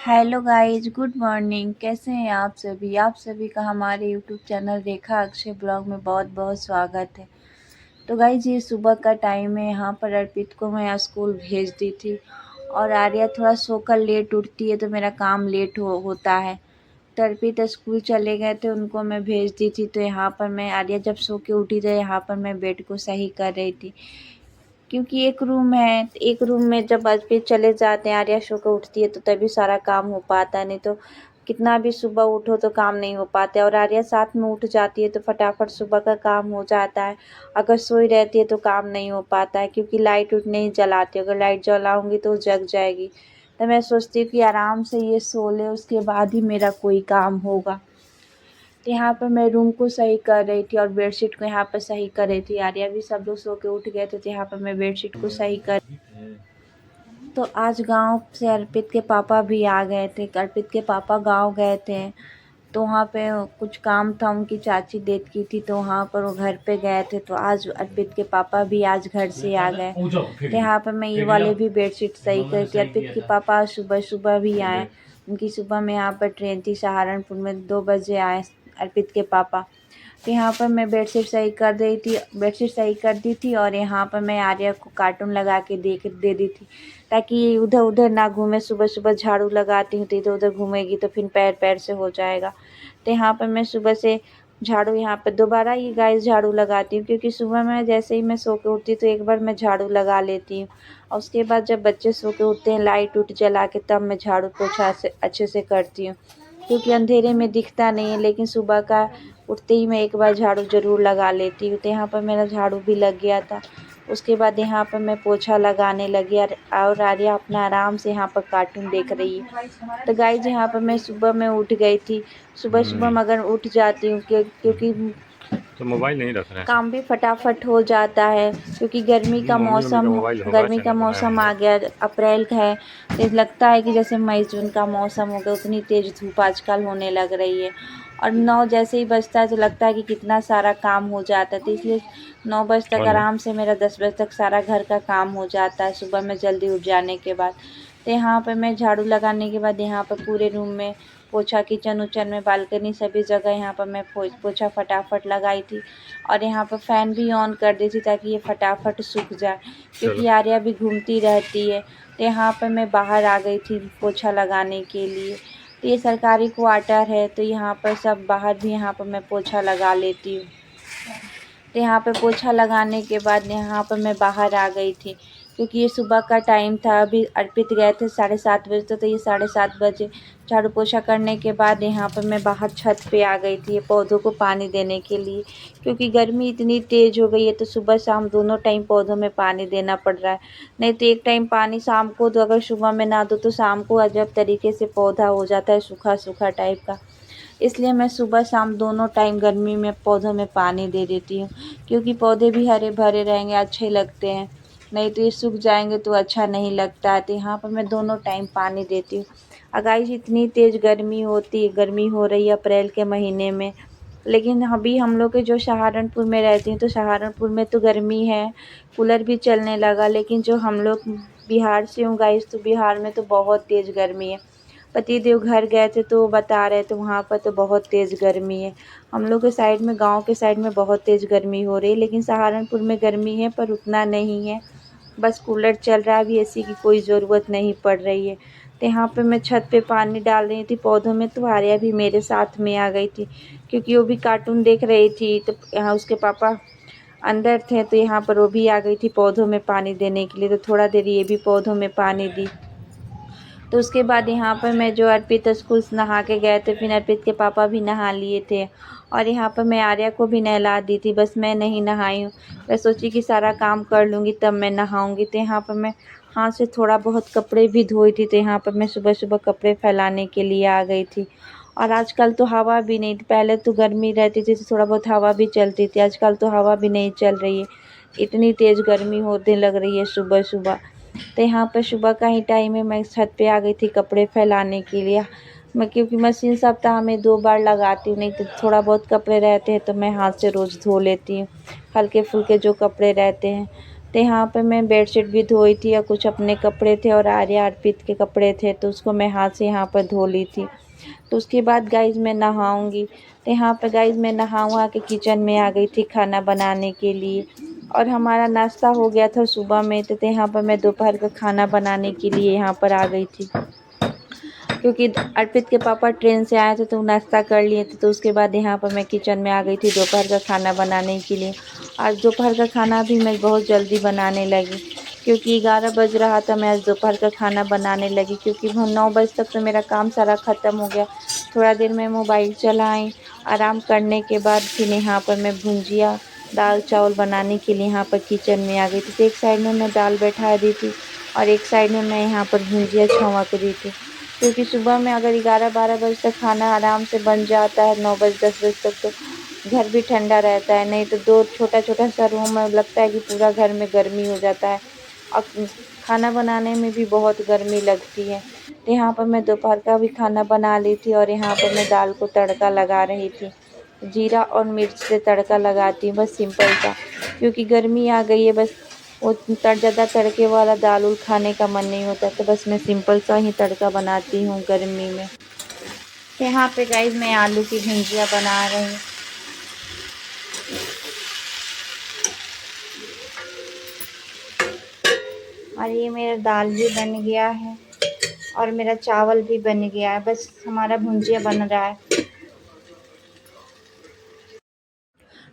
Hello guys, good morning. कैसे हैं आप सभी का हमारे यूट्यूब चैनल रेखा अक्षय ब्लॉग में बहुत बहुत स्वागत है। तो गाइस, ये सुबह का टाइम है। यहाँ पर अर्पित को मैं स्कूल भेज दी थी और आर्या थोड़ा सोकर लेट उठती है तो मेरा काम लेट होता है। तो अर्पित स्कूल चले गए थे, उनको मैं भेज दी थी। तो यहाँ पर मैं आर्या जब सो के उठी तो यहाँ पर मैं बेड को सही कर रही थी, क्योंकि एक रूम है। एक रूम में जब अर्पित चले जाते हैं, आर्या सो के उठती है तो तभी सारा काम हो पाता है, नहीं तो कितना भी सुबह उठो तो काम नहीं हो पाते। और आर्या साथ में उठ जाती है तो फटाफट सुबह का काम हो जाता है। अगर सोई रहती है तो काम नहीं हो पाता है, क्योंकि लाइट उठ नहीं जलाती। अगर लाइट जलाऊंगी तो जग जाएगी। तो मैं सोचती हूँ कि आराम से ये सो ले, उसके बाद ही मेरा कोई काम होगा। तो यहाँ पर मैं रूम को सही कर रही थी और बेडशीट को यहाँ पर सही कर रही थी। आर्या भी सब लोग सो के उठ गए थे, तो यहाँ पर मैं बेडशीट को सही कर। तो आज गांव से अर्पित के पापा भी आ गए थे। अर्पित के पापा गांव गए थे, तो वहाँ पे कुछ काम था, उनकी चाची डेथ की थी, तो वहाँ पर वो घर पे गए थे। तो आज अर्पित के पापा भी आज घर से आ गए। तो यहाँ पर मैं ये वाले भी बेडशीट सही करी थी। अर्पित के पापा सुबह सुबह भी आए। उनकी सुबह में यहाँ पर ट्रेन थी सहारनपुर में, 2 बजे आए अर्पित के पापा। तो यहाँ पर मैं बेडशीट सही कर दी थी, बेडशीट सही कर दी थी। और यहाँ पर मैं आर्या को कार्टून लगा के दे दी थी, ताकि ये इधर उधर ना घूमे। सुबह सुबह झाड़ू लगाती हूँ तो इधर उधर घूमेगी तो फिर पैर पैर से हो जाएगा। तो यहाँ पर मैं सुबह से झाड़ू, यहाँ पर दोबारा ये गाइस झाड़ू लगाती हूँ, क्योंकि सुबह में जैसे ही मैं सो के उठती तो एक बार मैं झाड़ू लगा लेती हूँ। और उसके बाद जब बच्चे सो के उठते हैं लाइट उठ जला के, तब मैं झाड़ू पोछा से अच्छे से करती हूँ, क्योंकि अंधेरे में दिखता नहीं है। लेकिन सुबह का उठते ही मैं एक बार झाड़ू ज़रूर लगा लेती हूँ। तो यहाँ पर मेरा झाड़ू भी लग गया था। उसके बाद यहाँ पर मैं पोछा लगाने लगी और आर्या अपना आराम से यहाँ पर कार्टून देख रही है। तो गाइस, यहाँ पर मैं सुबह में उठ गई थी। सुबह सुबह मगर उठ जाती हूँ क्योंकि तो मोबाइल नहीं रख रहे हैं काम भी फटाफट हो जाता है, क्योंकि गर्मी का मौसम आ गया। अप्रैल का है तो लगता है कि जैसे मई जून का मौसम हो गया, उतनी तेज़ धूप आजकल होने लग रही है। और 9 जैसे ही बजता है तो लगता है कि कितना सारा काम हो जाता है। तो इसलिए 9 बजे तक आराम से मेरा 10 बजे तक सारा घर का काम हो जाता है, सुबह में जल्दी उठ जाने के बाद। तो यहाँ पर मैं झाड़ू लगाने के बाद यहाँ पर पूरे रूम में पोछा, किचन उचन में, बालकनी, सभी जगह यहाँ पर मैं पोछा फटाफट लगाई थी। और यहाँ पर फ़ैन भी ऑन कर दी थी ताकि ये फटाफट सूख जाए, क्योंकि आर्या भी घूमती रहती है। तो यहाँ पर मैं बाहर आ गई थी पोछा लगाने के लिए। तो ये सरकारी क्वार्टर है, तो यहाँ पर सब बाहर भी यहाँ पर मैं पोछा लगा लेती हूँ। तो यहाँ पे पोछा लगाने के बाद यहाँ पर मैं बाहर आ गई थी, क्योंकि ये सुबह का टाइम था। अभी अर्पित गए थे 7:30 बजे, तो ये 7:30 बजे झाड़ू पोछा करने के बाद यहाँ पर मैं बाहर छत पे आ गई थी पौधों को पानी देने के लिए, क्योंकि गर्मी इतनी तेज़ हो गई है। तो सुबह शाम दोनों टाइम पौधों में पानी देना पड़ रहा है। नहीं तो एक टाइम पानी शाम को, तो अगर सुबह में ना दो तो शाम को अजब तरीके से पौधा हो जाता है, सूखा सूखा टाइप का। इसलिए मैं सुबह शाम दोनों टाइम गर्मी में पौधों में पानी दे देती हूँ, क्योंकि पौधे भी हरे भरे रहेंगे, अच्छे लगते हैं। नहीं तो ये सूख जाएंगे तो अच्छा नहीं लगता है। तो यहाँ पर मैं दोनों टाइम पानी देती हूँ। गाइस, इतनी तेज़ गर्मी हो रही है अप्रैल के महीने में। लेकिन अभी हम लोग के जो सहारनपुर में रहती हैं, तो सहारनपुर में तो गर्मी है, कूलर भी चलने लगा। लेकिन जो हम लोग बिहार से हूँ गाइस, तो बिहार में तो बहुत तेज़ गर्मी है। पतिदेव घर गए थे तो वो बता रहे थे वहाँ पर तो बहुत तेज़ गर्मी है। हम लोग के साइड में, गांव के साइड में बहुत तेज़ गर्मी हो रही है, लेकिन सहारनपुर में गर्मी है पर उतना नहीं है। बस कूलर चल रहा है, अभी एसी की कोई ज़रूरत नहीं पड़ रही है। तो यहाँ पे मैं छत पे पानी डाल रही थी पौधों में, तो आर्या भी मेरे साथ में आ गई थी, क्योंकि वो भी कार्टून देख रही थी। तो यहाँ उसके पापा अंदर थे, तो यहाँ पर वो भी आ गई थी पौधों में पानी देने के लिए। तो थोड़ा देर ये भी पौधों में पानी दी। तो उसके बाद यहाँ पर मैं जो अर्पित स्कूल से नहा के गए थे, फिर अर्पित के पापा भी नहा लिए थे। और यहाँ पर मैं आर्या को भी नहला दी थी, बस मैं नहीं नहाई हूँ। मैं सोची कि सारा काम कर लूँगी तब मैं नहाऊँगी। तो यहाँ पर मैं हाथ से थोड़ा बहुत कपड़े भी धोई थी। तो यहाँ पर मैं सुबह सुबह कपड़े फैलाने के लिए आ गई थी। और आजकल तो हवा भी नहीं थी, पहले तो गर्मी रहती थी तो थोड़ा बहुत हवा भी चलती थी, आजकल तो हवा भी नहीं चल रही है। इतनी तेज़ गर्मी होने लग रही है सुबह सुबह। तो यहाँ पर सुबह का ही टाइम है, मैं छत पे आ गई थी कपड़े फैलाने के लिए। मैं, क्योंकि मशीन सप्ताह में 2 बार लगाती हूँ, नहीं तो थोड़ा बहुत कपड़े रहते हैं तो मैं हाथ से रोज़ धो लेती हूँ, हल्के फुल्के जो कपड़े रहते हैं। तो यहाँ पे मैं बेडशीट भी धोई थी और कुछ अपने कपड़े थे और आर्या अर्पित के कपड़े थे, तो उसको मैं हाथ से यहाँ पर धो ली थी। तो उसके बाद गाइज़ मैं नहाऊँगी। तो यहाँ पे गाइज़ मैं नहा वहा के किचन में आ गई थी खाना बनाने के लिए, और हमारा नाश्ता हो गया था सुबह में। तो यहाँ पर मैं दोपहर का खाना बनाने के लिए यहाँ पर आ गई थी, क्योंकि अर्पित के पापा ट्रेन से आए थे तो नाश्ता कर लिए थे। तो उसके बाद यहाँ पर मैं किचन में आ गई थी दोपहर का खाना बनाने के लिए। आज दोपहर का खाना भी मैं बहुत जल्दी बनाने लगी, क्योंकि 11 बज रहा था। मैं आज दोपहर का खाना बनाने लगी क्योंकि 9 बजे तक तो मेरा काम सारा ख़त्म हो गया। थोड़ा देर मैं मोबाइल चलाई, आराम करने के बाद फिर यहाँ पर मैं भुंजिया दाल चावल बनाने के लिए यहाँ पर किचन में आ गई थी। तो एक साइड में मैं दाल बैठा दी थी और एक साइड में मैं यहाँ पर भुंजिया छौंक रही थी, क्योंकि सुबह में अगर 11-12 बजे तक खाना आराम से बन जाता है, 9 बजे 10 बजे तक, तो घर भी ठंडा रहता है। नहीं तो दो छोटा छोटा सा रूम में लगता है कि पूरा घर में गर्मी हो जाता है और खाना बनाने में भी बहुत गर्मी लगती है। तो यहाँ पर मैं दोपहर का भी खाना बना ली थी और यहाँ पर मैं दाल को तड़का लगा रही थी। जीरा और मिर्च से तड़का लगाती हूँ, बस सिंपल सा, क्योंकि गर्मी आ गई है। बस वो ज़्यादा तड़के वाला दाल उल खाने का मन नहीं होता, तो बस मैं सिंपल सा ही तड़का बनाती हूँ गर्मी में। यहाँ पे गाइस मैं आलू की भुंजिया बना रही हूँ। और ये मेरा दाल भी बन गया है और मेरा चावल भी बन गया है, बस हमारा भुंजिया बन रहा है।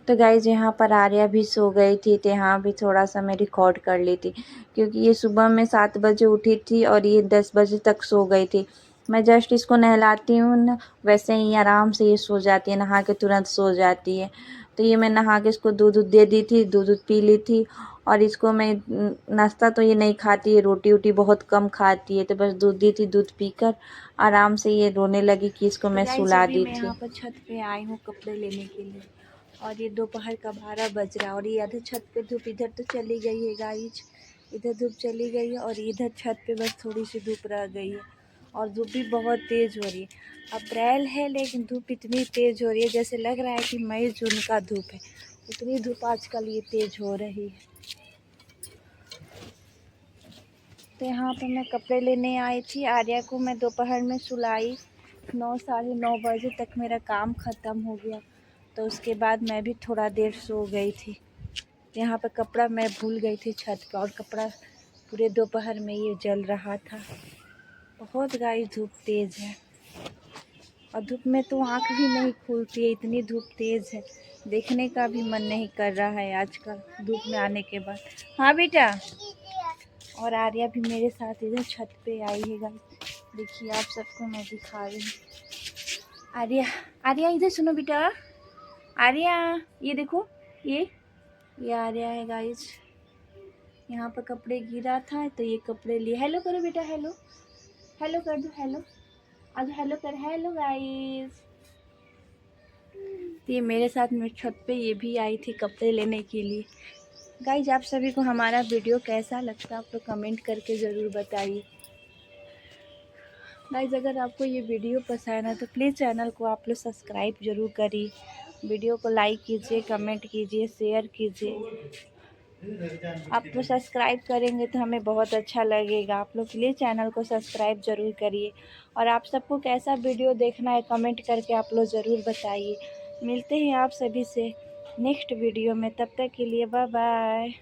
तो गाइज़ यहाँ पर आर्या भी सो गई थी, तो यहाँ भी थोड़ा सा मैं रिकॉर्ड कर ली थी, क्योंकि ये सुबह में 7 बजे उठी थी और ये 10 बजे तक सो गई थी। मैं जस्ट इसको नहलाती हूँ ना, वैसे ही आराम से ये सो जाती है, नहा के तुरंत सो जाती है। तो ये मैं नहा के इसको दूध दे दी थी, दूध पी ली थी। और इसको मैं नाश्ता तो ये नहीं खाती है, रोटी वोटी बहुत कम खाती है, तो बस दूध दी थी, दूध पीकर आराम से ये रोने लगी कि इसको मैं सुला दी थी। मैं यहाँ पर छत पे आई हूँ कपड़े लेने के लिए और ये दोपहर का 12 बज रहा है और ये आधे छत पे धूप इधर तो चली गई है गाइज, इधर धूप चली गई है और इधर छत पे बस थोड़ी सी धूप रह गई है और धूप भी बहुत तेज़ हो रही है। अप्रैल है लेकिन धूप इतनी तेज़ हो रही है जैसे लग रहा है कि मई जून का धूप है, इतनी धूप आजकल ये तेज़ हो रही है। तो यहाँ पर मैं कपड़े लेने आई थी। आर्या को मैं दोपहर में सुलाई, 9 साढ़े 9 बजे तक मेरा काम ख़त्म हो गया। तो उसके बाद मैं भी थोड़ा देर सो गई थी। यहाँ पर कपड़ा मैं भूल गई थी छत पर और कपड़ा पूरे दोपहर में ये जल रहा था। बहुत गाइस धूप तेज़ है और धूप में तो आँख भी नहीं खुलती है, इतनी धूप तेज़ है, देखने का भी मन नहीं कर रहा है आजकल धूप में आने के बाद। हाँ बेटा। और आर्या भी मेरे साथ इधर छत पे आई है गाइस, देखिए आप सबको मैं दिखा रही हूँ। आर्या, आर्या इधर सुनो बेटा, आर्या ये देखो, ये आर्या है गाइस। यहाँ पर कपड़े गिरा था तो ये कपड़े लिए। हेलो करो बेटा, हेलो हेलो कर दो, हेलो आज हेलो कर, हेलो गाइस। तो ये मेरे साथ मेरे छत पे ये भी आई थी कपड़े लेने के लिए। गाइस आप सभी को हमारा वीडियो कैसा लगता है आप लोग कमेंट करके ज़रूर बताइए। गाइस अगर आपको ये वीडियो पसंद है तो प्लीज़ चैनल को आप लोग सब्सक्राइब ज़रूर करिए, वीडियो को लाइक कीजिए, कमेंट कीजिए, शेयर कीजिए। आप लोग सब्सक्राइब करेंगे तो हमें बहुत अच्छा लगेगा। आप लोग प्लीज़ चैनल को सब्सक्राइब ज़रूर करिए और आप सबको कैसा वीडियो देखना है कमेंट करके आप लोग ज़रूर बताइए। मिलते हैं आप सभी से नेक्स्ट वीडियो में, तब तक के लिए बाय बाय।